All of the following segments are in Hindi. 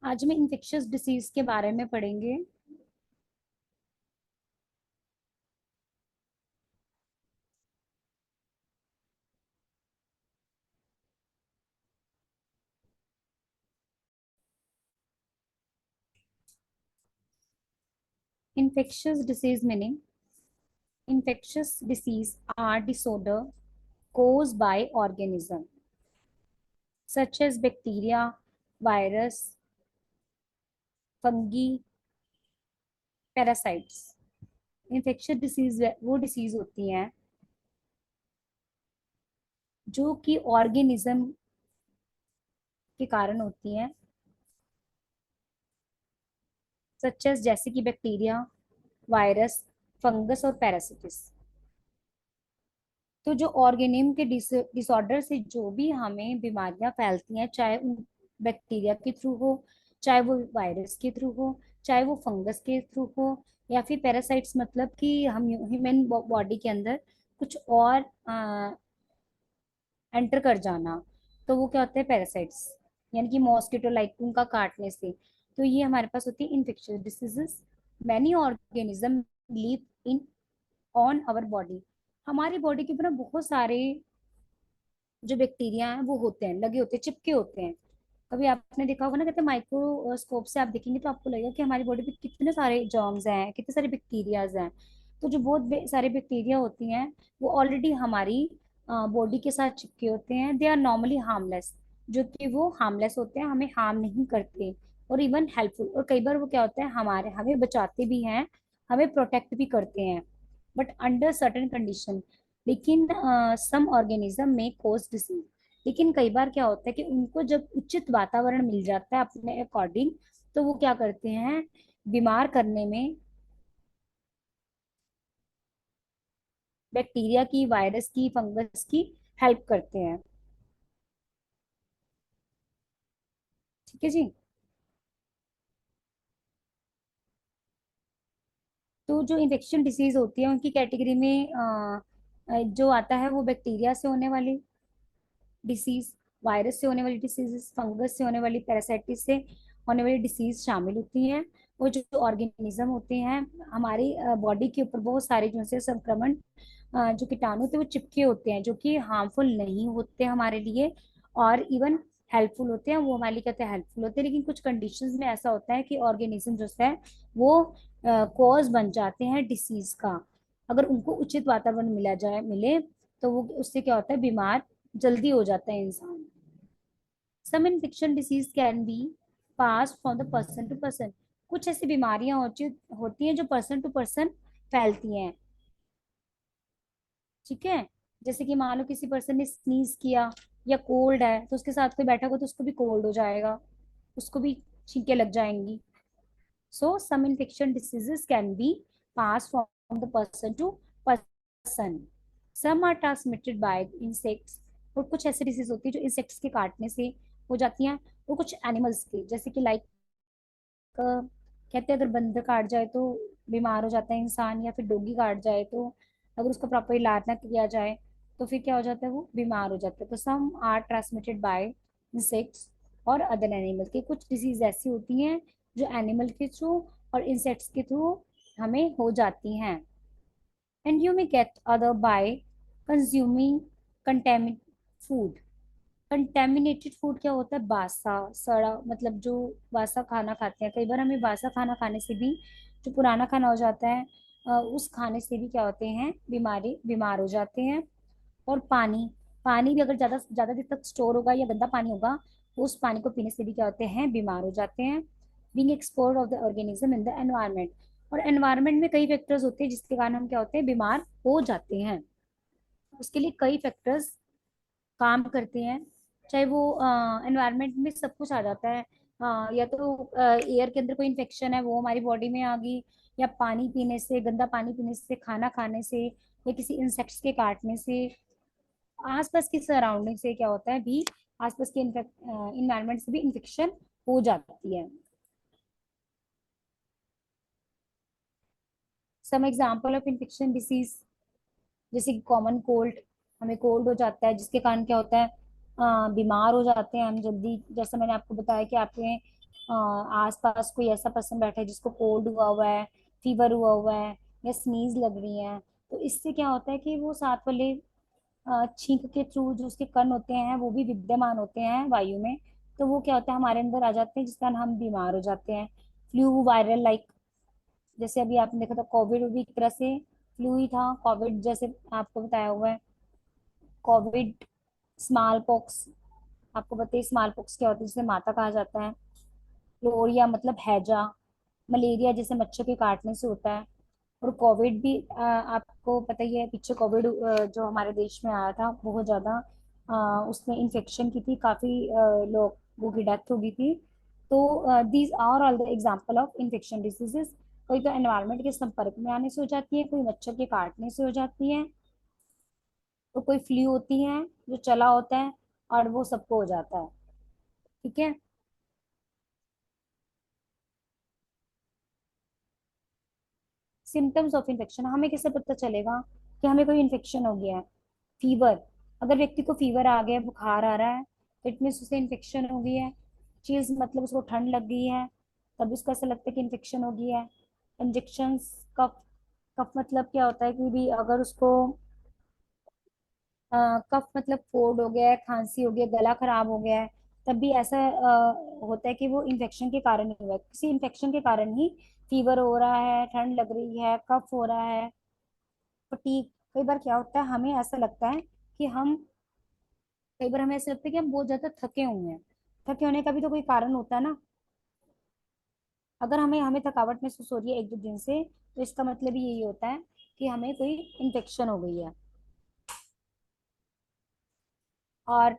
आज हम इन्फेक्शियस डिसीज के बारे में पढ़ेंगे। Infectious disease meaning infectious disease are disorder caused by organism such as bacteria, virus, fungi, parasites। Infectious disease वो डिसीज होती हैं जो कि ऑर्गेनिज्म के कारण होती हैं, सच एज जैसे कि बैक्टीरिया, वायरस, फंगस और पैरासिटिस। तो जो ऑर्गेनिज्म के डिसऑर्डर से जो भी हमें बीमारियां फैलती हैं, चाहे उन बैक्टीरिया के थ्रू हो, चाहे वो वायरस के थ्रू हो, चाहे वो फंगस के थ्रू हो, या फिर पैरासाइट्स, मतलब कि हम ह्यूमन बॉडी के अंदर कुछ और एंटर कर जाना, तो वो क्या होता है, पैरासाइट्स। यानी कि मॉस्किटो लाइक उनका काटने से। तो ये हमारे पास होती है infectious diseases. Many organism live in on our body. हमारी बॉडी के ऊपर ना बहुत सारे जो बैक्टीरिया हैं वो होते हैं, लगे होते हैं, चिपके होते हैं। कभी आपने देखा होगा ना, कहते हैं माइक्रोस्कोप से आप देखेंगे तो आपको लगेगा कि हमारी बॉडी पे कितने सारे जर्म्स हैं, कितने सारे बैक्टीरियाज हैं। तो जो बहुत सारे बैक्टीरिया होती हैं वो ऑलरेडी हमारी बॉडी के साथ चिपके होते हैं। दे आर नॉर्मली हार्मलेस, जो कि वो हार्मलेस होते हैं, हमें हार्म नहीं करते, और इवन हेल्पफुल। और कई बार वो क्या होता है, हमारे हमें बचाते भी हैं, हमें प्रोटेक्ट भी करते हैं, बट अंडर सर्टेन कंडीशन। लेकिन सम ऑर्गेनिज्म में कोज डिसीज। लेकिन कई बार क्या होता है कि उनको जब उचित वातावरण मिल जाता है अपने अकॉर्डिंग, तो वो क्या करते हैं, बीमार करने में बैक्टीरिया की, वायरस की, फंगस की हेल्प करते हैं। ठीक है जी। तो जो इन्फेक्शन डिसीज होती है उनकी कैटेगरी में जो आता है वो बैक्टीरिया से होने वाली डिसीज, वायरस से होने वाली डिसीज, फंगस से होने वाली, पैरासाइटिस से होने वाली डिसीज शामिल होती हैं। वो जो ऑर्गेनिज्म होते हैं हमारी बॉडी के ऊपर, बहुत सारे जो से संक्रमण, जो कीटाणु होते हैं वो चिपके होते हैं, जो कि हार्मफुल नहीं होते हमारे लिए, और इवन हेल्पफुल होते हैं। वो हमारे लिए कहते हैं हेल्पफुल होते हैं, लेकिन कुछ कंडीशंस में ऐसा होता है कि ऑर्गेनिज्म जो है वो कॉज बन जाते हैं डिसीज का। अगर उनको उचित वातावरण मिले, तो वो उससे क्या होता है, बीमार जल्दी हो जाता है इंसान। Some infection disease can be pass from the person to person. कुछ ऐसी बीमारियां होती हैं जो पर्सन टू पर्सन फैलती हैं। ठीक है। जैसे कि मान लो किसी पर्सन ने स्नीज किया, या कोल्ड है, तो उसके साथ कोई बैठा हुआ तो उसको भी कोल्ड हो जाएगा, उसको भी छींके लग जाएंगी। So some infection diseases can be pass from the person to person. Some are transmitted by insects. और कुछ ऐसी डिसीज होती है जो इंसेक्ट्स के काटने से हो जाती हैं। और कुछ एनिमल्स के, जैसे कि लाइक कहते हैं अगर बंदर काट जाए तो बीमार हो जाता है इंसान, या फिर डोगी काट जाए तो अगर उसका प्रॉपर इलाज ना किया जाए तो फिर क्या हो जाता है, वो बीमार हो जाता है। तो some are transmitted by insects और अदर एनिमल। के कुछ डिजीज ऐसी होती हैं जो एनिमल के थ्रू और इंसेक्ट्स के थ्रू हमें हो जाती हैं। And you may get other by consuming contaminated food. Contaminated food क्या होता है, बासा सड़ा, मतलब जो बासा खाना खाते हैं। कई बार हमें बासा खाना खाने से भी, जो पुराना खाना हो जाता है, उस खाने से भी क्या होते हैं, बीमार हो जाते हैं। और पानी, पानी भी अगर ज्यादा ज्यादा देर तक स्टोर होगा या गंदा पानी होगा, तो उस पानी को पीने से भी क्या होते हैं, बीमार हो जाते हैं। Being expose of the organism in the environment. और एनवायरमेंट में कई फैक्टर्स होते हैं जिसके कारण हम क्या होते हैं, बीमार हो जाते हैं। उसके लिए कई फैक्टर्स काम करते हैं। चाहे वो एनवायरनमेंट में सब कुछ आ जाता है, या तो एयर के अंदर कोई इन्फेक्शन है वो हमारी बॉडी में आ गई, या पानी पीने से, गंदा पानी पीने से, खाना खाने से, या किसी इंसेक्ट्स के काटने से, आसपास की सराउंडिंग से क्या होता है भी, आसपास के इन्वायरमेंट से भी इन्फेक्शन हो जाती है। Some example of infection disease, जैसे कि कॉमन कोल्ड। हमें कोल्ड हो जाता है जिसके कारण क्या होता है, बीमार हो जाते हैं हम जल्दी। जैसे मैंने आपको बताया कि आपके आस पास कोई ऐसा पर्सन बैठा है जिसको कोल्ड हुआ हुआ है, फीवर हुआ हुआ है, या स्नीज लग रही है, तो इससे क्या होता है कि वो साथ वाले छींक के थ्रू जो उसके कण होते हैं वो भी विद्यमान होते हैं वायु में, तो वो क्या होता है हमारे अंदर आ जाते हैं, जिस कारण हम बीमार हो जाते हैं। फ्लू वायरल लाइक, जैसे अभी आपने देखा था कोविड भी एक तरह से फ्लू ही था, कोविड जैसे आपको बताया हुआ है। कोविड, स्मॉल पॉक्स, आपको बताइए स्मॉल पॉक्स क्या होता है, जिसे माता कहा जाता है। फ्लोरिया मतलब हैजा, मलेरिया जैसे मच्छर के काटने से होता है। और कोविड भी आपको पता ही है, पीछे कोविड जो हमारे देश में आया था बहुत ज्यादा, उसमें इन्फेक्शन की थी, काफी लोगों की डेथ हो गई थी। तो these are all the example of infection diseases. कोई तो एनवायरनमेंट के संपर्क में आने से हो जाती है, कोई मच्छर के काटने से हो जाती है, तो कोई फ्लू होती है जो चला होता है और वो सबको हो जाता है। ठीक है। सिम्टम्स ऑफ इन्फेक्शन, हमें कैसे पता चलेगा कि हमें कोई इन्फेक्शन हो गया है? फीवर, अगर व्यक्ति को फीवर आ गया है, बुखार आ रहा है, तो इट मीन्स उसे इन्फेक्शन हो गई है। चीज मतलब उसको ठंड लग गई है, तब उसको ऐसा लगता है कि इन्फेक्शन हो गई है। इंजेक्शन, कफ, कफ मतलब क्या होता है कि भी अगर उसको कफ मतलब कोल्ड हो गया है, खांसी हो गया, गला खराब हो गया है, तब भी ऐसा होता है कि वो इन्फेक्शन के कारण ही हुआ है, किसी इन्फेक्शन के कारण ही फीवर हो रहा है, ठंड लग रही है, कफ हो रहा है, फटीग। कई बार क्या होता है हमें ऐसा लगता है कि हम, कई बार हमें ऐसा लगता है कि हम बहुत ज्यादा थके हुए हैं। थके होने का भी तो कोई कारण होता है ना। अगर हमें हमें थकावट महसूस हो रही है एक दो दिन से, तो इसका मतलब ही यही होता है कि हमें कोई इन्फेक्शन हो गई है। और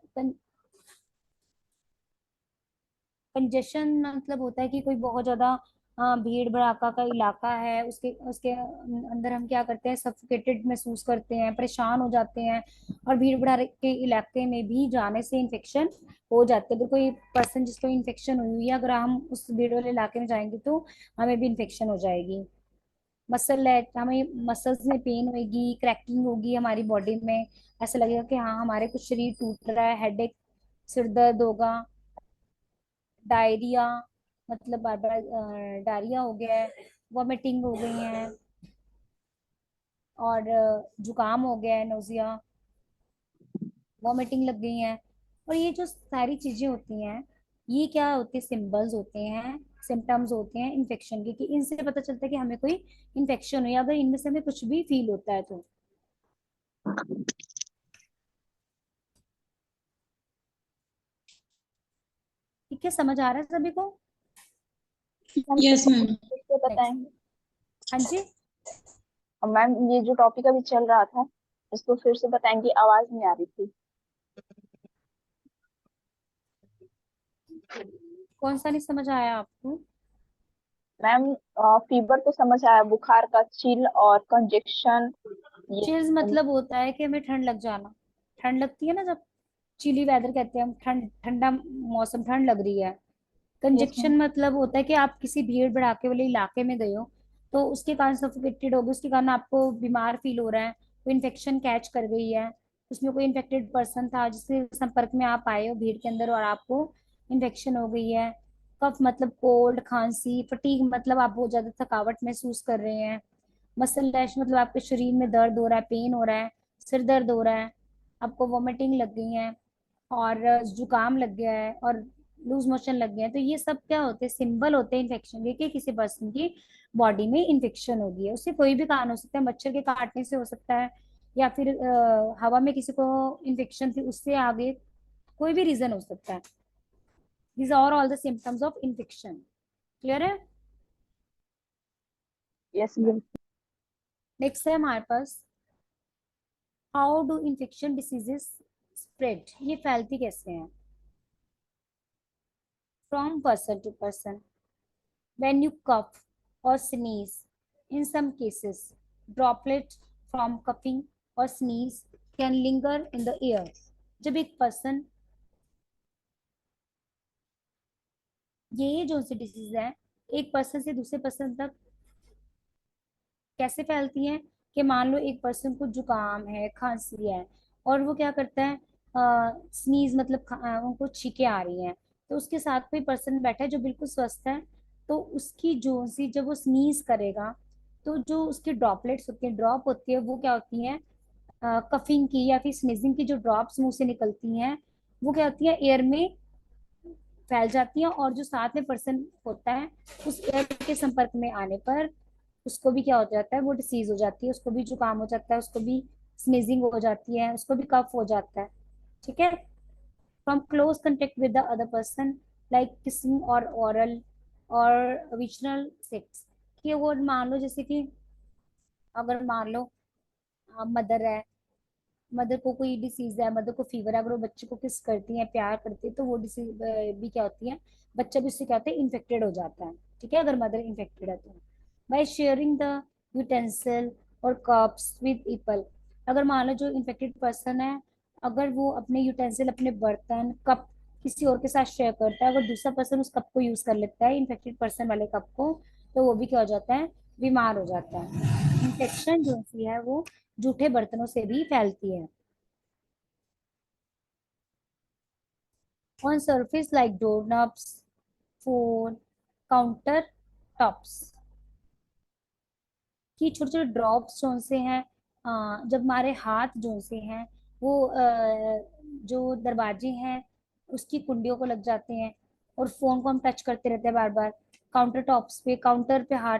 कंजेशन मतलब होता है कि कोई बहुत ज्यादा भीड़ भड़ाका का इलाका है, उसके उसके अंदर हम क्या करते हैं, सफोकेटेड महसूस करते हैं, परेशान हो जाते हैं। और भीड़ भड़ाके के इलाके में भी जाने से इन्फेक्शन हो जाते हैं। अगर कोई पर्सन जिसको इन्फेक्शन हुई है, अगर हम उस भीड़ वाले इलाके में जाएंगे तो हमें भी इन्फेक्शन हो जाएगी। मसल है, हमें मसल्स में पेन होगी, क्रैकिंग होगी हमारी बॉडी में, ऐसा लगेगा कि हाँ हमारे कुछ शरीर टूट रहा है, हेडेक, सिर दर्द होगा। डायरिया, मतलब बार बार डायरिया हो गया है, वॉमिटिंग हो गई है, और जुकाम हो गया है, नोजिया, वॉमिटिंग लग गई है। और ये जो सारी चीजें होती हैं, ये क्या होते हैं, सिंबल्स होते हैं, सिम्टम्स होते हैं इन्फेक्शन के, कि इनसे पता चलता है कि हमें कोई इन्फेक्शन हुई है, अगर इनमें से हमें कुछ भी फील होता है तो। ठीक है, समझ आ रहा है सभी को? मैम यस इसको मैम। फिर से नेक्स्ट। बताएंगे? हाँ जी। मैम ये जो टॉपिक अभी चल रहा था, इसको फिर से बताएंगे, आवाज नहीं आ रही थी। कौन सा नहीं समझ आया आपको? मैम फीवर तो समझ आया, बुखार का चिल और कंजेक्शन ये। चिल्स मतलब होता है कि हमें ठंड लग जाना, ठंड लगती है ना जब, चिली वेदर कहते हैं हम, ठंड ठंडा मौसम, ठंड लग रही है। Yes ma'am. कंजेक्शन मतलब होता है कि आप किसी भीड़ भड़ाके वाले इलाके में गए हो, तो उसके कारण सफोकेटेड हो गए, उसके कारण आपको बीमार फील हो रहा है, कोई इन्फेक्शन कैच कर गई है, उसमें कोई इन्फेक्टेड पर्सन था जिसके संपर्क में आप आए हो भीड़ के अंदर और आपको इन्फेक्शन हो गई है। कफ मतलब कोल्ड, खांसी, फटीग मतलब आप बहुत ज्यादा थकावट महसूस कर रहे हैं। मसल रैश मतलब आपके शरीर में दर्द हो रहा है, पेन हो रहा है, सिर दर्द हो रहा है, आपको वॉमिटिंग लग गई है, और जुकाम लग गया है, और लूज मोशन लग गया है। तो ये सब क्या होते हैं, सिंबल होते हैं इन्फेक्शन के, कि किसी पर्सन की बॉडी में इन्फेक्शन हो गई है। उससे कोई भी कारण हो सकता है, मच्छर के काटने से हो सकता है, या फिर हवा में किसी को इन्फेक्शन थी उससे आगे, कोई भी रीजन हो सकता है। These are all the symptoms of infection. Clear है? Yes ma'am. नेक्स्ट है हमारे पास, how do infection diseases spread, ये फैलती कैसे हैं? From person to person, when you cough or sneeze. In some cases, droplets from coughing or sneeze can linger in the air. जब एक पर्सन, ये जो सी डिसीज है, एक पर्सन से दूसरे पर्सन तक कैसे फैलती हैं, कि मान लो एक पर्सन को जुकाम है, खांसी है, और वो क्या करता है, स्नीज मतलब उनको छींके आ रही हैं, तो उसके साथ कोई पर्सन बैठा है जो बिल्कुल स्वस्थ है, तो उसकी जो सी जब वो स्नीज करेगा, तो जो उसकी ड्रॉपलेट्स होती है, ड्रॉप होती है, वो क्या होती है, कफिंग की या फिर स्नीजिंग की जो ड्रॉप्स मुंह से निकलती हैं, वो क्या होती है, एयर में फैल जाती है, और जो साथ में पर्सन होता है उस एयर के संपर्क में आने पर उसको भी क्या हो जाता है, वो डिसीज हो जाती है, उसको भी जुकाम हो जाता है, उसको भी स्नीजिंग हो जाती है, उसको भी कफ हो जाता है। ठीक है। From close contact with the other person like kissing or oral or vaginal sex, कि वो मान लो जैसे कि अगर मान लो मदर है, मदर को कोई डिसीज है, मदर को फीवर है, अगर वो बच्चे को किस करती है, प्यार करती है, तो वो डिसीज भी क्या होती है, बच्चा भी उससे क्या होता है, इन्फेक्टेड हो जाता है। ठीक है, अगर मदर इन्फेक्टेड है तो। बाय शेयरिंग द यूटेंसिल और कप्स विद पीपल, अगर मान लो जो इन्फेक्टेड पर्सन है, अगर वो अपने यूटेंसिल, अपने बर्तन, कप किसी और के साथ शेयर करता है, अगर दूसरा पर्सन उस कप को यूज कर लेता है, इन्फेक्टेड पर्सन वाले कप को, तो वो भी क्या हो जाता है, बीमार हो जाता है। इन्फेक्शन जो सी है वो जूठे बर्तनों से भी फैलती है। On surface like doorknobs, phone, counter tops, कि छोटे छोटे ड्रॉप्स जो से हैं, जब हमारे हाथ जो से हैं वो जो दरवाजे हैं उसकी कुंडियों को लग जाते हैं, और फोन को हम टच करते रहते हैं बार बार, काउंटर टॉप्स पे, काउंटर पे हाथ,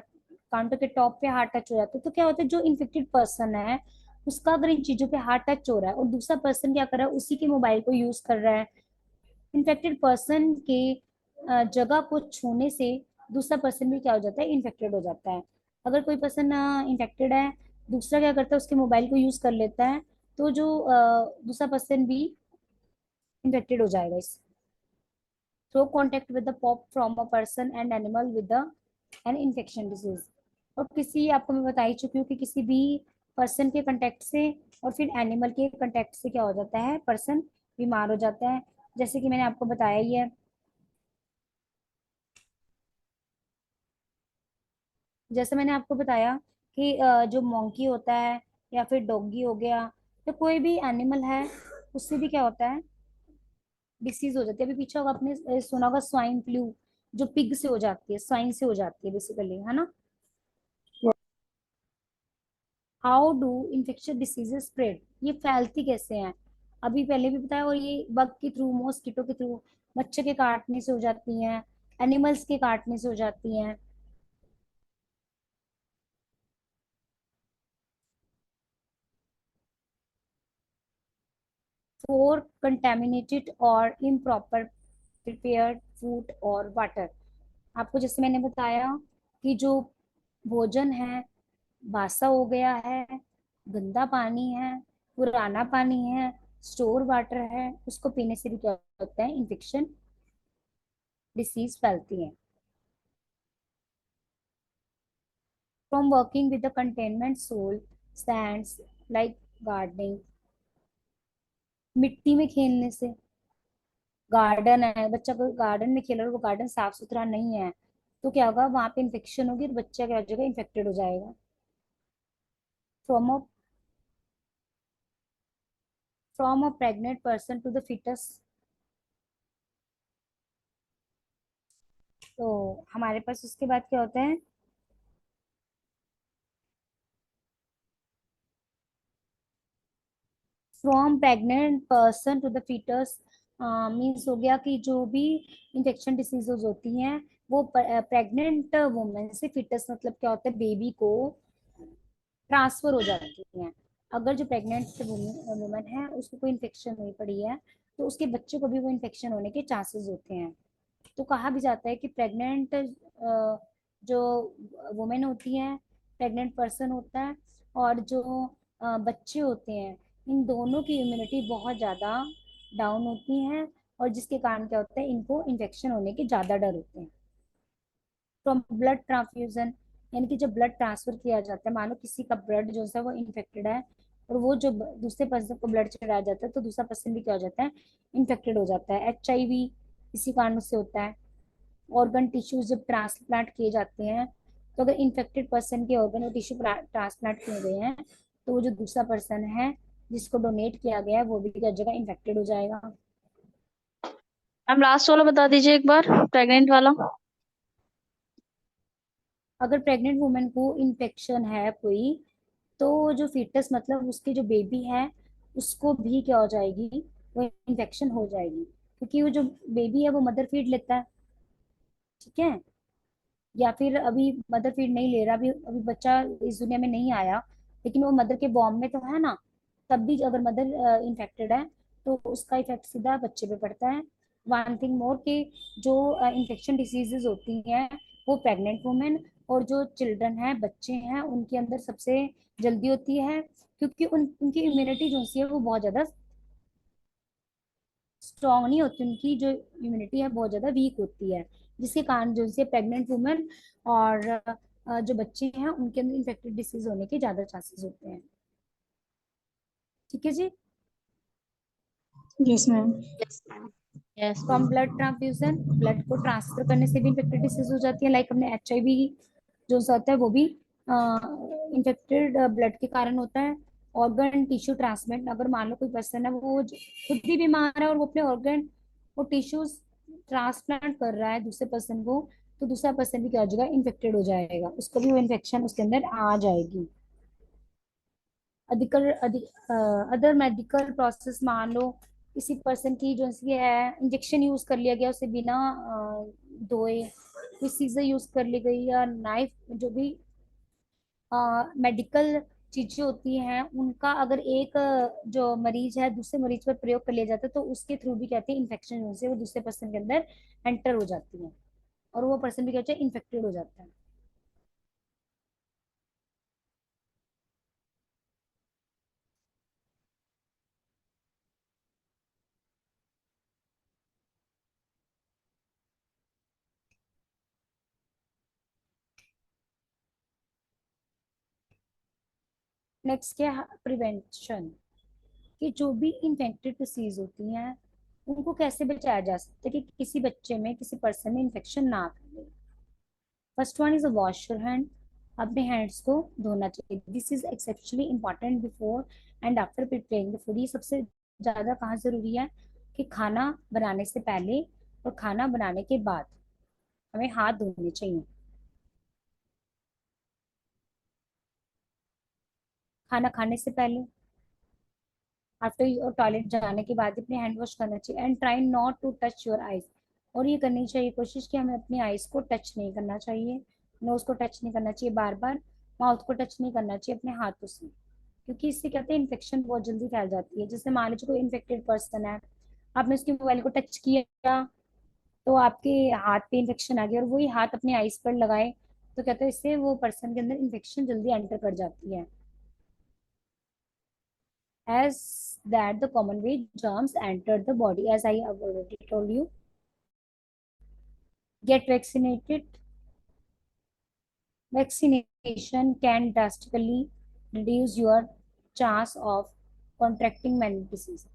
काउंटर के टॉप पे हाथ टच हो जाते हैं, तो क्या होता है, जो इन्फेक्टेड पर्सन है उसका अगर इन चीजों पे हाथ टच हो रहा है और दूसरा पर्सन क्या कर रहा है, उसी के मोबाइल को यूज कर रहा है, इन्फेक्टेड पर्सन के जगह को छूने से दूसरा पर्सन भी क्या हो जाता है, इन्फेक्टेड हो जाता है। अगर कोई पर्सन इन्फेक्टेड है, दूसरा क्या करता है, उसके मोबाइल को यूज कर लेता है, तो जो दूसरा पर्सन भी इन्फेक्टेड हो जाएगा इस through contact with the pop from a person and animal with an infection disease. और किसी, आपको मैं बता ही चुकी हूँ कि किसी भी पर्सन के कंटेक्ट से और फिर एनिमल के कंटेक्ट से क्या हो जाता है, पर्सन बीमार हो जाता है, जैसे कि मैंने आपको बताया ही है। जैसे मैंने आपको बताया कि जो मोंकी होता है या फिर डॉगी हो गया या कोई भी एनिमल है, उससे भी क्या होता है, डिसीज हो जाती है। अभी पीछे होगा आपने सुना होगा स्वाइन फ्लू, जो पिग से हो जाती है, स्वाइन से हो जाती है बेसिकली, है ना। How do infectious diseases spread, ये फैलती कैसे हैं, अभी पहले भी बताया, और ये बग के थ्रू, मॉस्किटो के थ्रू, मच्छर के काटने से हो जाती हैं, एनिमल्स के काटने से हो जाती हैं। फोर कंटेमिनेटेड और इम्प्रॉपर प्रिपेयर्ड फूड और वाटर, आपको जैसे मैंने बताया कि जो भोजन है बासा हो गया है, गंदा पानी है, पुराना पानी है, स्टोर वाटर है, उसको पीने से भी क्या होता है, इन्फेक्शन डिसीज फैलती है। From working with the containment soil sands like gardening, मिट्टी में खेलने से, गार्डन है, बच्चा को गार्डन में खेल रहा है, वो गार्डन साफ सुथरा नहीं है, तो क्या होगा, वहां पे इन्फेक्शन होगी और बच्चा क्या हो जाएगा, इन्फेक्टेड हो जाएगा। From a from a pregnant person to the fetus, तो हमारे पास उसके बाद क्या होता है, from pregnant person to the fetus, means हो गया कि जो भी इंफेक्शन डिसीजेज होती हैं वो प्रेग्नेंट वुमेन से फिटस मतलब क्या होता है, बेबी को ट्रांसफर हो जाती हैं। अगर जो प्रेग्नेंट वुमेन है उसको कोई इन्फेक्शन हुई पड़ी है, तो उसके बच्चे को भी वो इन्फेक्शन होने के चांसेस होते हैं। तो कहा भी जाता है कि प्रेग्नेंट जो वुमेन होती है, प्रेग्नेंट पर्सन होता है, और जो बच्चे होते हैं, इन दोनों की इम्यूनिटी बहुत ज़्यादा डाउन होती है, और जिसके कारण क्या होता है, इनको इन्फेक्शन होने के ज़्यादा डर होते हैं। फ्रॉम ब्लड ट्रांसफ्यूजन, यानी कि जब ब्लड ट्रांसफर किया जाता है, मानो किसी का ब्लड जो है वो इन्फेक्टेड है, और वो जो दूसरे पर्सन को ब्लड चढ़ाया जाता है, तो दूसरा पर्सन भी क्या हो जाता है, इन्फेक्टेड हो जाता है। HIV इसी कारण से होता है। ऑर्गन टिश्यूज जब ट्रांसप्लांट किए जाते हैं, तो अगर इन्फेक्टेड पर्सन के ऑर्गन और टिश्यू ट्रांसप्लांट किए गए हैं, तो वो जो दूसरा पर्सन है जिसको डोनेट किया गया है वो भी हर जगह इन्फेक्टेड हो जाएगा। मैम लास्ट वाला बता दीजिए एक बार, प्रेग्नेंट वाला। अगर प्रेग्नेंट वुमेन को इन्फेक्शन है कोई, तो जो फीटस मतलब उसकी जो बेबी है उसको भी क्या हो जाएगी, वो इन्फेक्शन हो जाएगी, क्योंकि वो जो बेबी है वो मदर फीड लेता है। ठीक है। या फिर अभी मदर फीड नहीं ले रहा, अभी अभी बच्चा इस दुनिया में नहीं आया, लेकिन वो मदर के बॉम्ब में तो है ना, तब भी अगर मदर इन्फेक्टेड है तो उसका इफेक्ट सीधा बच्चे पे पड़ता है। वन थिंग मोर कि जो इन्फेक्शन डिसीजेज होती हैं वो प्रेग्नेंट वुमेन और जो चिल्ड्रन हैं, बच्चे हैं, उनके अंदर सबसे जल्दी होती है, क्योंकि उनकी इम्यूनिटी जो है वो बहुत ज्यादा स्ट्रांग नहीं होती, उनकी जो इम्यूनिटी है बहुत ज्यादा वीक होती है, जिसके कारण जो है प्रेग्नेंट वुमेन और जो बच्चे हैं उनके अंदर इन्फेक्टेड डिसीज होने के ज्यादा चांसेस होते हैं। ठीक है जी। Yes ma'am. Yes. From blood transfusion, blood को ट्रांसफर करने से भी इन्फेक्टेड डिसीज हो जाती है, लाइक हमने HIV जो सा होता है वो भी इन्फेक्टेड ब्लड के कारण होता है। ऑर्गन टिश्यू ट्रांसप्लांट, अगर मान लो कोई पर्सन है वो खुद भी बीमार है और वो अपने ऑर्गन वो टिश्यूज ट्रांसप्लांट कर रहा है दूसरे पर्सन को, तो दूसरा पर्सन भी क्या हो जाएगा, इन्फेक्टेड हो जाएगा, उसको भी वो इन्फेक्शन उसके अंदर आ जाएगी। अधिकतर अदर मेडिकल प्रोसेस, मान लो किसी पर्सन की जो सी है इंजेक्शन यूज कर लिया गया उसे बिना धोए, कोई सीजर यूज कर ली गई या नाइफ, जो भी मेडिकल चीजें होती हैं उनका अगर एक जो मरीज है दूसरे मरीज पर प्रयोग कर लिया जाता है तो उसके थ्रू भी कहते हैं इन्फेक्शन से वो दूसरे पर्सन के अंदर एंटर हो जाती है और वो पर्सन भी कहते हैं इन्फेक्टेड हो जाता है। नेक्स्ट क्या है, प्रिवेंशन, कि जो भी इन्फेक्टेड डिसीज होती हैं उनको कैसे बचाया जा सकता है कि किसी बच्चे में किसी पर्सन में इन्फेक्शन ना फैले। First one is a wash your hand, अपने हैंड्स को धोना चाहिए। This is exceptionally important before and after preparing the food. ये सबसे ज्यादा कहाँ जरूरी है कि खाना बनाने से पहले और खाना बनाने के बाद हमें हाथ धोने चाहिए। खाना खाने से पहले, आफ्टर टॉयलेट जाने के बाद अपने हैंड वॉश करना चाहिए, and try not to touch your eyes. और ये करनी चाहिए कोशिश कि हमें अपनी आईज को टच नहीं करना चाहिए, नोज को टच नहीं करना चाहिए बार बार, माउथ को टच नहीं करना चाहिए अपने हाथों से, क्योंकि इससे कहते हैं इन्फेक्शन बहुत जल्दी फैल जाती है। जैसे मान लीजिए कोई इन्फेक्टेड पर्सन है, आपने उसके मोबाइल को टच किया तो आपके हाथ पे इन्फेक्शन आ गया और वही हाथ अपने आईज पर लगाए तो कहते हैं इससे वो पर्सन के अंदर इन्फेक्शन जल्दी एंटर कर जाती है। as that the common way germs enter the body, as I have already told you. Get vaccinated. Vaccination can drastically reduce your chance of contracting many disease.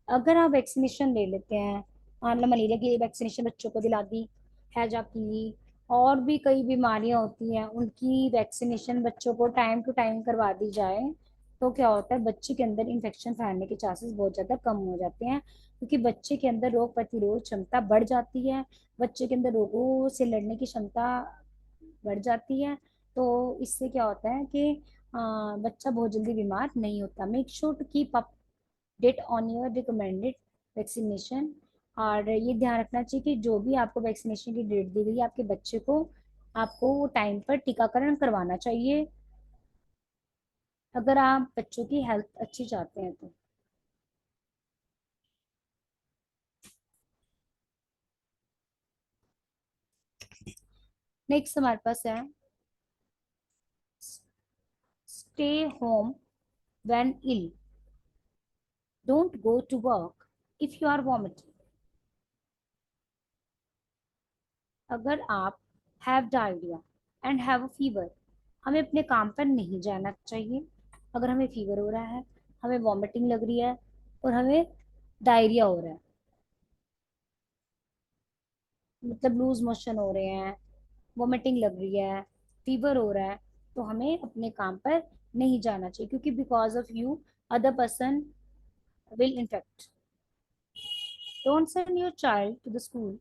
अगर आप वैक्सीनेशन ले लेते हैं, मान लो मलेरिया की वैक्सीनेशन बच्चों को दिला दी, हैजा की, और भी कई बीमारियां होती हैं उनकी वैक्सीनेशन बच्चों को टाइम टू टाइम करवा दी जाए, तो क्या होता है बच्चे के अंदर इन्फेक्शन फैलने के चांसेस बहुत ज़्यादा कम हो जाते हैं, क्योंकि बच्चे के अंदर रोग प्रतिरोध क्षमता बढ़ जाती है, बच्चे के अंदर रोगों से लड़ने की क्षमता बढ़ जाती है। तो इससे क्या होता है कि बच्चा बहुत जल्दी बीमार नहीं होता। Make sure to keep update on your recommended vaccination. और ये ध्यान रखना चाहिए कि जो भी आपको वैक्सीनेशन की डेट दी गई है आपके बच्चे को, आपको वो टाइम पर टीकाकरण करवाना चाहिए, अगर आप बच्चों की हेल्थ अच्छी चाहते हैं तो। नेक्स्ट हमारे पास है stay home when ill, don't go to work if you are vomiting. अगर आप have diarrhoea and have a fever, हमें अपने काम पर नहीं जाना चाहिए। अगर हमें फीवर हो रहा है, हमें वॉमिटिंग लग रही है और हमें डायरिया हो रहा है, मतलब लूज मोशन हो रहे हैं, वॉमिटिंग लग रही है, फीवर हो रहा है, तो हमें अपने काम पर नहीं जाना चाहिए, क्योंकि because of you other person will infect. Don't send your child to the school,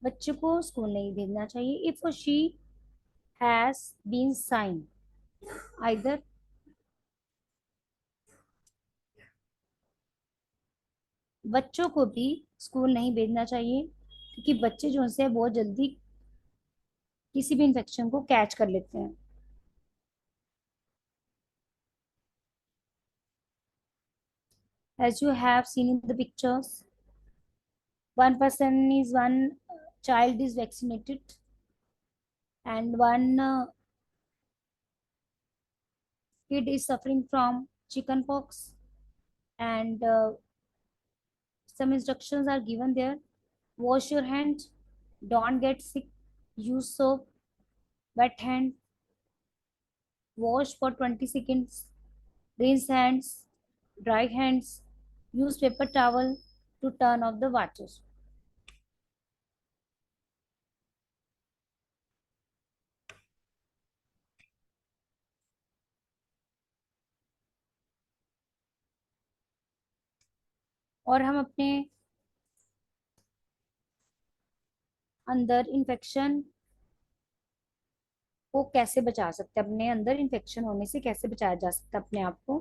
बच्चे को स्कूल नहीं भेजना चाहिए if she has been sign either, बच्चों को भी स्कूल नहीं भेजना चाहिए क्योंकि बच्चे जो से बहुत जल्दी किसी भी इन्फेक्शन को कैच कर लेते हैं। As you have seen in the pictures, one child is vaccinated and one kid is suffering from chickenpox, and some instructions are given there. Wash your hands, don't get sick, use soap, wet hand, wash for 20 seconds, rinse hands, dry hands, use paper towel to turn off the water. और हम अपने अंदर इन्फेक्शन को कैसे बचा सकते हैं, अपने अंदर इन्फेक्शन होने से कैसे बचाया जा सकता है अपने आप को।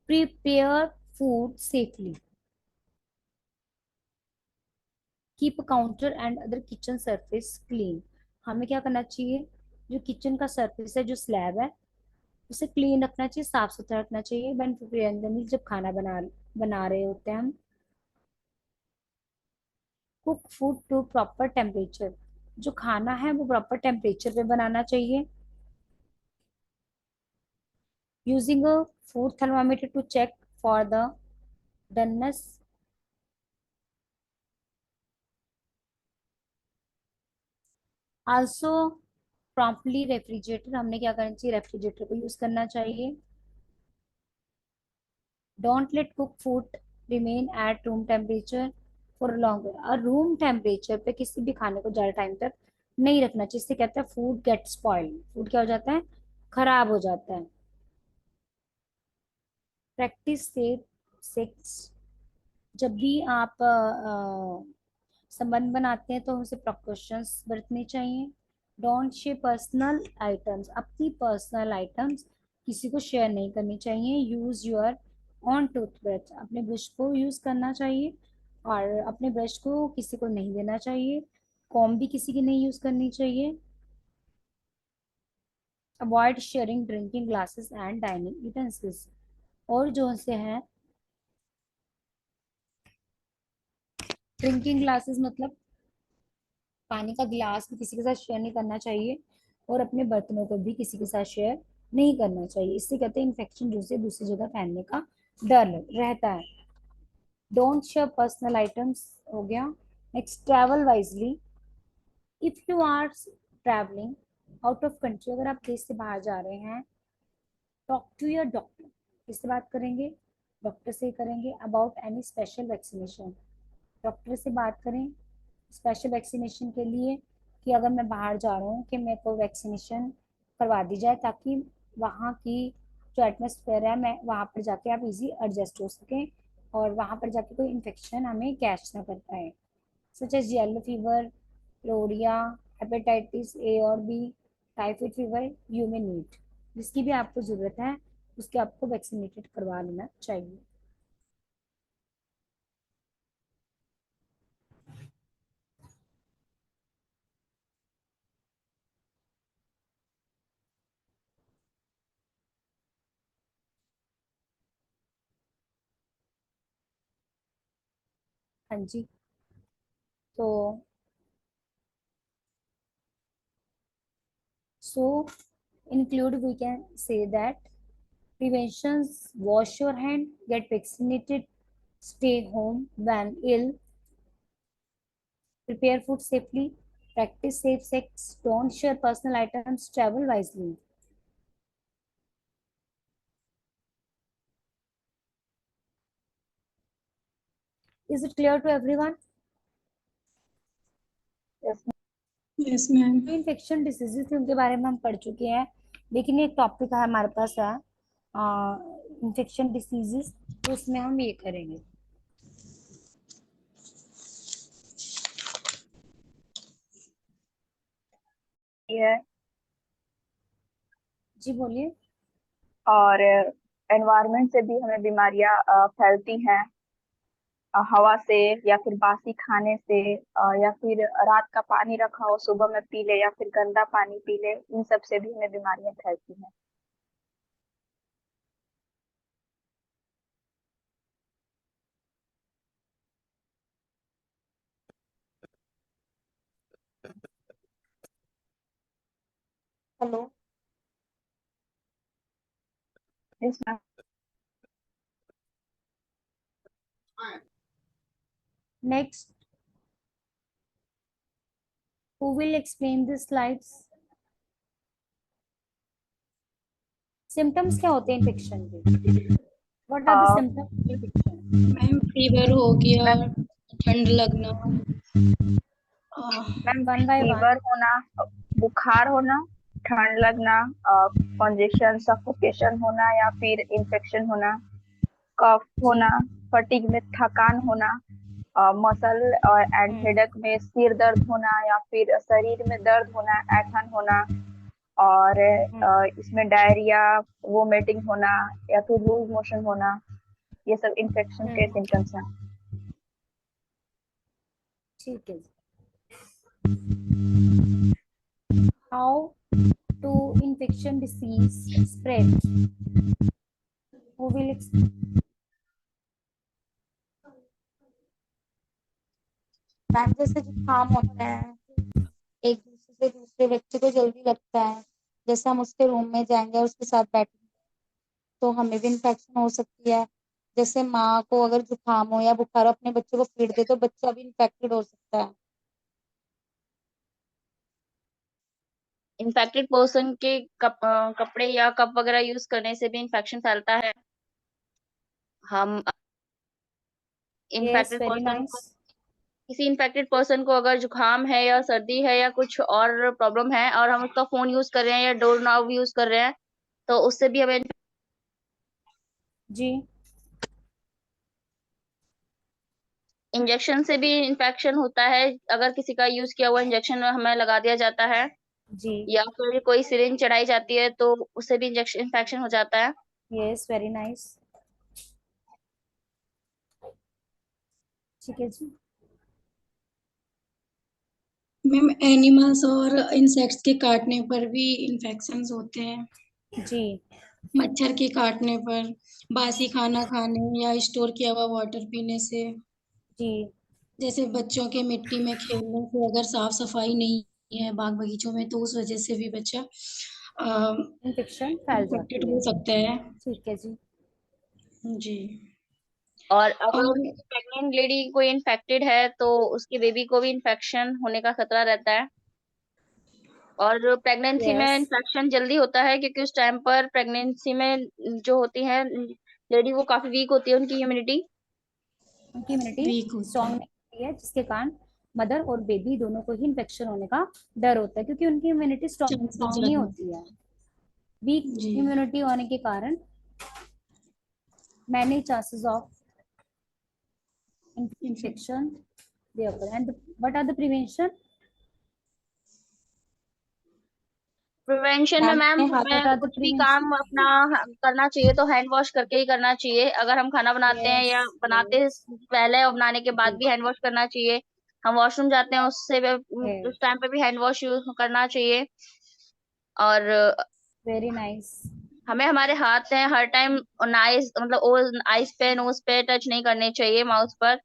Prepare food safely, keep counter and other kitchen surface clean, हमें क्या करना चाहिए, जो किचन का सरफेस है, जो स्लैब है, उसे क्लीन रखना चाहिए, साफ सुथरा रखना चाहिए। व्हेन प्रिपेयरिंग, जब खाना बना रहे होते हैं हम। Cook food to proper temperature, जो खाना है वो प्रॉपर टेम्परेचर पे बनाना चाहिए। Using a food thermometer to check for the doneness, also promptly refrigerator, हमने क्या करना चाहिए, रेफ्रिजरेटर को यूज करना चाहिए। Don't let cook food remain at room temperature for longer, और रूम टेम्परेचर पे किसी भी खाने को ज्यादा टाइम तक नहीं रखना चाहिए, इससे कहते हैं फूड गेट स्पॉइल, फूड क्या हो जाता है, खराब हो जाता है। प्रैक्टिस सेफ सेक्स, जब भी आप संबंध बनाते हैं तो उसे प्रिकॉशंस बरतनी चाहिए। डोंट शेयर पर्सनल आइटम्स, अपनी पर्सनल आइटम्स किसी को शेयर नहीं करनी चाहिए। यूज योर ऑन टूथब्रश, अपने ब्रश को यूज करना चाहिए और अपने ब्रश को किसी को नहीं देना चाहिए। कॉम भी किसी की नहीं यूज करनी चाहिए। Avoid sharing drinking glasses and dining utensils, और जो से है ड्रिंकिंग ग्लासेस मतलब पानी का गिलास भी किसी के साथ शेयर नहीं करना चाहिए, और अपने बर्तनों को भी किसी के साथ शेयर नहीं करना चाहिए, इससे कहते हैं इन्फेक्शन दूसरी जगह फैलने का डर रहता है। डोंट शेयर पर्सनल आइटम्स हो गया। Next, travel wisely, if you are travelling out of country, अगर आप देश से बाहर जा रहे हैं, टॉक टू योर डॉक्टर, किससे बात करेंगे, डॉक्टर से करेंगे। About any special vaccination, doctor से बात करें स्पेशल वैक्सीनेशन के लिए, कि अगर मैं बाहर जा रहा हूँ कि मेरे को वैक्सीनेशन करवा दी जाए, ताकि वहाँ की जो एटमोसफेयर है, मैं वहाँ पर जाके आप इजी एडजस्ट हो सकें और वहाँ पर जाके कोई इन्फेक्शन हमें कैच ना कर पाए, सच एज येलो फीवर, फ्लोरिया, हेपेटाइटिस ए और B, typhoid fever, you may need, जिसकी भी आपको ज़रूरत है उसके आपको वैक्सीनेटेड करवा लेना चाहिए। हाँ जी, तो so include, we can say that preventions: wash your hand, get vaccinated, stay home when ill, prepare food safely, practice safe sex, don't share personal items, travel wisely. Is it clear to everyone? Yes, Yes, ma'am. जो इन्फेक्शन डिसीजेस थे उनके बारे में हम पढ़ चुके हैं, लेकिन एक टॉपिक है हमारे पास है इन्फेक्शन डिसीजेस, तो उसमें हम ये करेंगे। है जी बोलिए। और एनवायरनमेंट से भी हमें बीमारियां फैलती हैं, हवा से या फिर बासी खाने से, या फिर रात का पानी रखा हो सुबह में पी ले या फिर गंदा पानी पी ले, इन सब से भी हमें बीमारियां फैलती हैं। Hello. Yes, ma'am. Next, who will explain this slides? Symptoms क्या होते हैं इन्फेक्शन के? What are the uh, symptoms of infection? Ma'am fever हो गया, मैम ठंड लगना, ma'am one by one. Fever होना, बुखार होना, ठंड लगना, कंजेशन सफोकेशन होना या फिर इन्फेक्शन होना, कफ जी। होना, फटीग में थकान होना, मसल एंड हम्म। हेडेक में सिर दर्द होना या फिर शरीर में दर्द होना, ऐंठन होना, और हम्म। इसमें डायरिया, वोमिटिंग होना या फिर लूज मोशन होना, ये सब इन्फेक्शन के हम्म। सिम्टम्स हैं। ठीक है। How to infection disease spread? Who will ma'am जैसे जुकाम होता है, एक दूसरे से दूसरे व्यक्ति को जल्दी लगता है, जैसे हम उसके रूम में जाएंगे और उसके साथ बैठेंगे तो हमें भी इन्फेक्शन हो सकती है। जैसे माँ को अगर जुकाम हो या बुखार अपने बच्चे को पीड़ दे तो बच्चा भी इन्फेक्टेड हो सकता है। इन्फेक्टेड पर्सन के कपड़े या कप वगैरह यूज करने से भी इन्फेक्शन फैलता है। हम yes, infected very person nice. को किसी इन्फेक्टेड पर्सन को अगर जुकाम है या सर्दी है या कुछ और प्रॉब्लम है और हम उसका फोन यूज कर रहे हैं या डोर नॉब यूज कर रहे हैं तो उससे भी हमें जी। इंजेक्शन से भी इन्फेक्शन होता है। अगर किसी का यूज किया हुआ इंजेक्शन हमें लगा दिया जाता है जी। या फिर कोई सिरिंज चढ़ाई जाती है तो उससे भी इंजेक्शन इन्फेक्शन हो जाता है। Yes, very nice. ठीक है जी। मैम एनिमल्स और इंसेक्ट्स के काटने पर भी इन्फेक्शंस होते हैं। जी। मच्छर के काटने पर, बासी खाना खाने या स्टोर किया हुआ वाटर पीने से, जी। जैसे बच्चों के मिट्टी में खेलने से अगर साफ सफाई नहीं है बाग बगीचों में तो उस वजह से भी बच्चा इन्फेक्शन फैल इन्फेक्टेड जाती हो है। सकता है। ठीक है जी। जी। और अगर और किसी प्रेग्नेंट लेडी कोई इन्फेक्टेड है तो उसके बेबी को भी इन्फेक्शन होने का खतरा रहता है। और प्रेगनेंसी में यस। इन्फेक्शन जल्दी होता है क्योंकि उस टाइम पर प्रेगनेंसी में जो होती है लेडी वो काफी वीक होती है उनकी इम्यूनिटी। उनकी इम्यूनिटी वीक होते स्ट्रांग हैं, नहीं होती है, जिसके कारण मदर और बेबी दोनों को ही इन्फेक्शन होने का डर होता है, क्योंकि उनकी इम्यूनिटी चांसेस स्ट्रांग नहीं ज्यादा। होती है। वीक जी। इम्यूनिटी होने के कारण many chances of infect infection they occur. And what are the prevention? Prevention में मैम मैम अपने What हमें are the कुछ भी prevention? काम अपना करना चाहिए तो हैंड वॉश करके ही करना चाहिए। अगर हम खाना बनाते हैं या Yes, बनाते yes. पहले और बनाने के बाद जी। भी हैंड वॉश करना चाहिए। हम वॉशरूम जाते हैं उस Yes, टाइम पे भी हैंड वॉश यूज करना चाहिए। और very nice. हमें हमारे हाथ हैं हर टाइम नाइस मतलब आइस पे नोज पे टच नहीं करने चाहिए माउथ पर,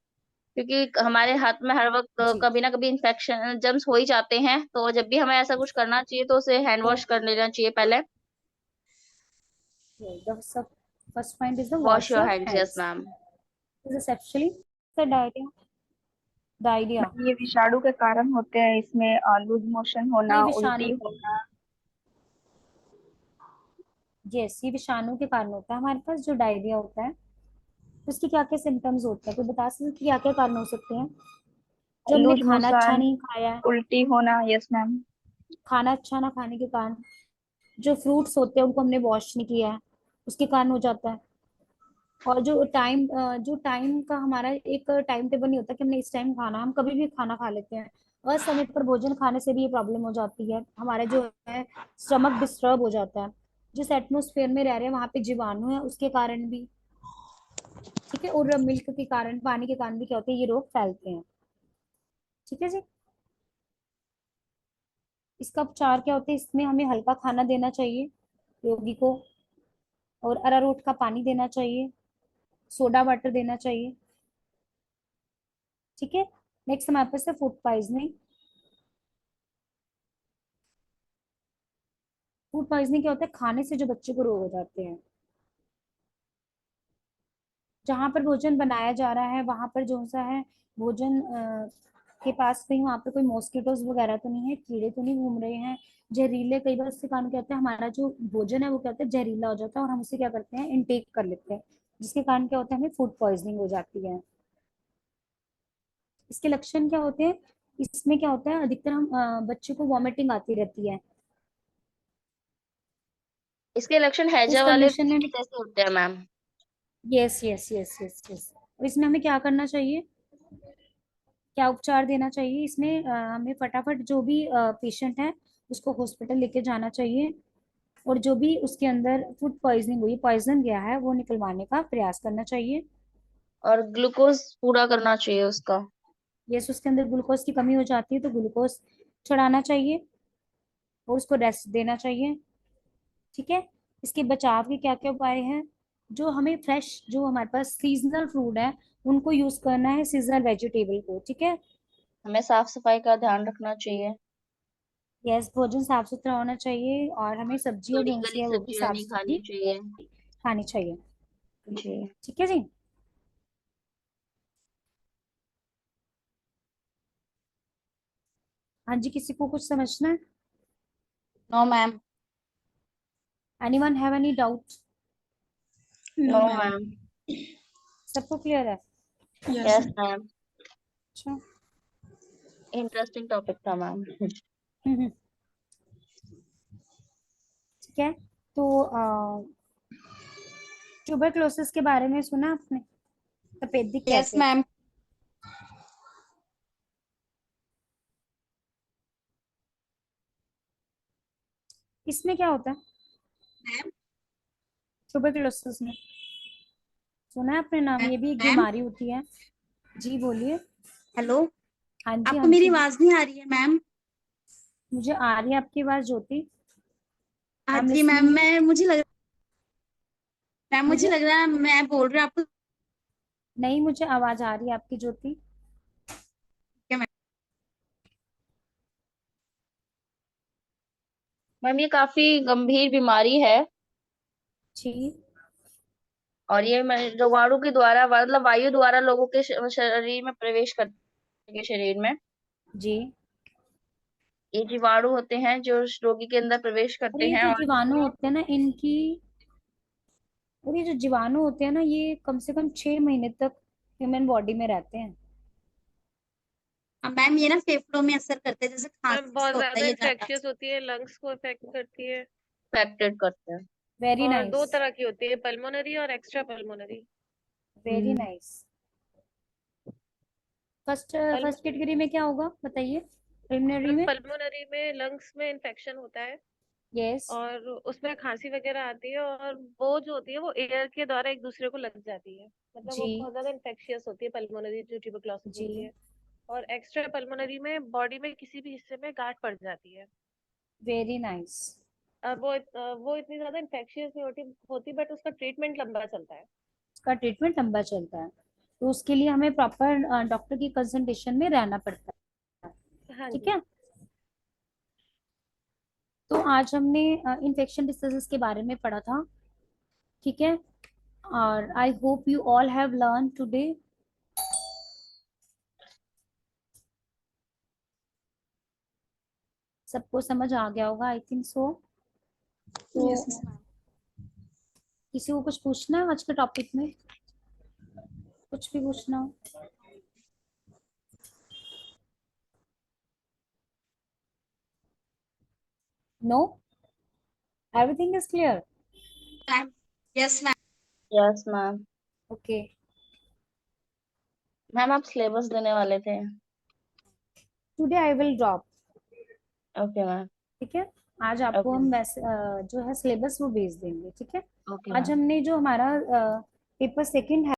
क्योंकि हमारे हाथ में हर वक्त जी। कभी ना कभी इन्फेक्शन जर्म्स हो ही जाते हैं। तो जब भी हमें ऐसा कुछ करना चाहिए तो उसे हैंड So वॉश कर लेना चाहिए पहले। yeah, first point is the wash wash your your hands, yes hands. Ma'am. This is actually the diarrhea. Diarrhea. ये विषाणु के कारण होते हैं, इसमें लूज मोशन होना, नहीं, उल्टी विषाणु। होना। यस, ये विषाणु के कारण होता है हमारे पास जो डायरिया होता है। तो उसके क्या क्या सिम्टम्स होते हैं, कोई बता सकते हैं कि क्या क्या कारण हो सकते हैं? जो हमने लूज खाना अच्छा मोशन, नहीं खाया है, उल्टी होना। Yes ma'am. खाना अच्छा ना खाने के कारण, जो फ्रूट्स होते हैं उनको हमने वॉश नहीं किया है, उसके कारण हो जाता है। और जो टाइम का हमारा एक टाइम टेबल नहीं होता कि हमने इस टाइम खाना, हम कभी भी खाना खा लेते हैं असमय पर भोजन खाने से भी ये प्रॉब्लम हो जाती है, हमारे जो है स्टमक डिस्टर्ब हो जाता है। जिस एटमोस्फेयर में रह रहे हैं वहां पे जीवाणु है, उसके कारण भी, ठीक है, और मिल्क के कारण, पानी के कारण भी क्या होते हैं, ये रोग फैलते हैं। ठीक है जी। इसका उपचार क्या होता है, इसमें हमें हल्का खाना देना चाहिए रोगी को, और अरारोट का पानी देना चाहिए, सोडा वाटर देना चाहिए। ठीक है। नेक्स्ट हमारे पास है फूड पॉइजनिंग। फूड पॉइजनिंग क्या होता है, खाने से जो बच्चे को रोग हो जाते हैं। जहां पर भोजन बनाया जा रहा है वहां पर जो सा है भोजन के पास कहीं वहां पर कोई मॉस्किटोज वगैरह तो नहीं है, कीड़े तो नहीं घूम रहे हैं, जहरीले, कई बार इसके कारण क्या होता है, हमारा जो भोजन है वो क्या होता है, जहरीला हो जाता है, और हम उसे क्या करते हैं, इनटेक कर लेते हैं, जिसके कारण क्या होता है, हमें फूड पॉइजनिंग हो जाती है। इसके लक्षण क्या होते हैं, इसमें क्या होता है, अधिकतर हम बच्चे को वॉमिटिंग आती रहती है। इसके लक्षण उस हैजा वाले कंडीशन में कैसे होते हैं ma'am? Yes yes yes yes yes, और इसमें हमें क्या करना चाहिए, क्या उपचार देना चाहिए इसमें, हमें फटाफट जो भी पेशेंट है उसको हॉस्पिटल लेके जाना चाहिए, और जो भी उसके अंदर फूड पॉइजनिंग हुई, पॉइजन गया है, वो निकलवाने का प्रयास करना चाहिए। और ग्लूकोज पूरा करना चाहिए उसका। यस, उसके अंदर ग्लूकोज की कमी हो जाती है तो ग्लूकोज चढ़ाना चाहिए, और उसको रेस्ट देना चाहिए। ठीक है। इसके बचाव के क्या क्या उपाय हैं, जो हमें फ्रेश, जो हमारे पास सीजनल फूड है उनको यूज करना है, सीजनल वेजिटेबल को। ठीक है। हमें साफ सफाई का ध्यान रखना चाहिए। यस, भोजन साफ सुथरा होना चाहिए, और हमें सब्जियां गली जो सी गली है वो भी सब्जियां साफ नहीं खानी सुथरी चाहिए। खानी चाहिए। जी। ठीक है जी। हाँ जी, किसी को कुछ समझना है? No ma'am. Anyone have any doubt? No no ma'am. Ma'am. सबको क्लियर है? Yes yes ma'am. अच्छा। इंटरेस्टिंग टॉपिक था मैम। हम्म। ठीक है। तो ट्यूबरक्लोसिस के बारे में सुना आपने, तपेदिक यस कहते हैं। मैम। इसमें क्या होता है ट्यूबरक्लोसिस में, सुना है आपने नाम, ये भी एक मैम बीमारी होती है। जी बोलिए। हेलो। हाँ जी, हाँ आपको मेरी जी, आवाज नहीं आ रही है मैम? मुझे आ रही है आपकी आवाज ज्योति। हाँ आई एम जी मैम, लिसनिंग यू। मुझे मुझे लग रहा है मैं बोल रही हूँ आपको। नहीं, मुझे आवाज आ रही है आपकी ज्योति। क्या मैम? मैम ये काफी गंभीर बीमारी है, जी। और ये रोगाणु के द्वारा, मतलब वायु द्वारा लोगों के शरीर में प्रवेश करते हैं, शरीर में। जी। ये जीवाणु होते हैं जो रोगी के अंदर प्रवेश और करते ये हैं, जो और जीवाणु होते हैं ना इनकी, और ये जो जीवाणु होते हैं ना, ये कम से कम 6 महीने तक ह्यूमन बॉडी में रहते हैं। मैम ये ना फेफड़ों में असर करते हैं, जैसे मैम खांसी से बहुत होता ज्यादा है ये ज्यादा। इन्फेक्शियस होती है, लंग्स को इफेक्ट करती है। अफेक्टेड करते हैं। वेरी और दो नाइस। तरह की होती है, पल्मोनरी और extra pulmonary. Very nice. First first category में क्या होगा बताइए, प्रिलिमिनरी मैम में? पल्मोनरी में लंग्स में इन्फेक्शन होता है, यस। और उसमें खांसी वगैरह आती है, और वो जो होती है वो एयर के द्वारा एक दूसरे को लग जाती है, मतलब वो जी। बहुत ज्यादा इन्फेक्शियस होती है पल्मोनरी जो ट्यूबरक्लोसिस जी। होती है। और एक्स्ट्रा पल्मोनरी में बॉडी में किसी भी हिस्से में गांठ पड़ जाती है। Very nice. और वो इतनी ज्यादा इन्फेक्शियस नहीं होती, बट उसका ट्रीटमेंट लंबा चलता है। उसका ट्रीटमेंट लंबा चलता है, तो उसके लिए हमें प्रॉपर डॉक्टर की कंसल्टेशन में रहना पड़ता है। हाँ ठीक जी। है। तो आज हमने इन्फेक्शन डिसीजेस के बारे में पढ़ा था। ठीक है। और I hope you all have learn today. सबको समझ आ गया होगा, आई थिंक सो। तो यस मैम। किसी को कुछ पूछना है आज के टॉपिक में, कुछ भी पूछना हो? No, everything is clear. Ma'am yes ma'am. Yes ma'am. Okay. Ma'am आप सिलेबस देने वाले थे? Today I will drop. Okay ma'am. ठीक है, आज आपको ओके हम वैसे जो है सिलेबस वो भेज देंगे। ठीक है, ओके आज मैम। हमने जो हमारा पेपर सेकंड